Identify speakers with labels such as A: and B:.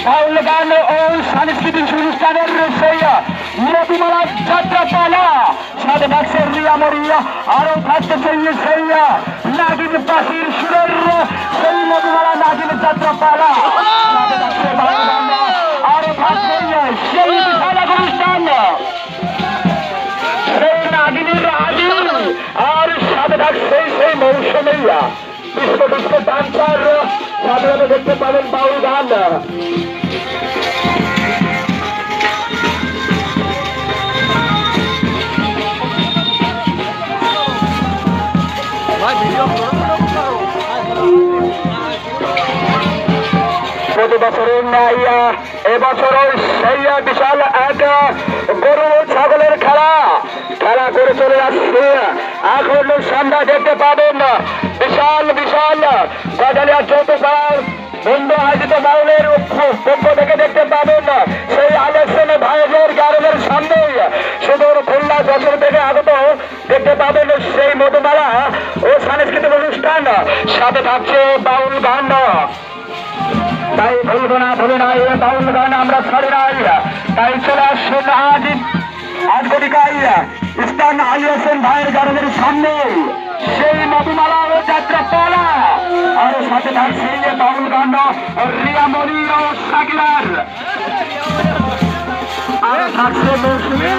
A: বাউল গান ও সাংস্কৃতিক অনুষ্ঠানের সেই মধুমালা যাত্রা পালা সাথে থাকছে রিয়া মরিয়া আরো থাকতেছে সেই নাগিন পাখির সুরের সেই মধুমালা নাগিন যাত্রা পালা সাথে থাকছে বাউল গান আরো থাকছে সেই বিশাল অনুষ্ঠান সেই নাগিনীর রাজি আর সাথে থাকছে সেই মৌসুমিয়া বিশ্ব বিশ্ব ডান্সার সাথে দেখতে পাবেন বাউল গান প্রতি বছরের নাইয়া এবছরও সেই বিশাল এক গরু ছাগলের খেলা করে চলে আসছে। এখন সন্ধ্যা দেখতে পাবেন বিশাল বিশাল গজালিয়া চৌদ্দপাড়ার বন্ধু আয়োজিত বাউলের পক্ষ থেকে দেখতে পাবেন সেই আলেকশন ভাইয়ের গ্যারেজের সামনে সুদূর খুলনা যশোর থেকে আগত দেখতে পাবেন সেই মধুমালা ও সাংস্কৃতিক অনুষ্ঠান সাথে থাকছে বাউল গান। তাই ভুলবো না ভুলে নাই বাউল গান আমরা ছাড়ি নাই। তাই চলে আসছেন আজ গতিকায় ইস্টার্ন আলী হোসেন ভাইয়ের গ্যারেজের সামনে সেই মধুমালা ও যাত্রা পালা আর সাথে থাকছে বাউল গান রিয়া মনি ও সাকিরার আর থাকছে মৌসুমী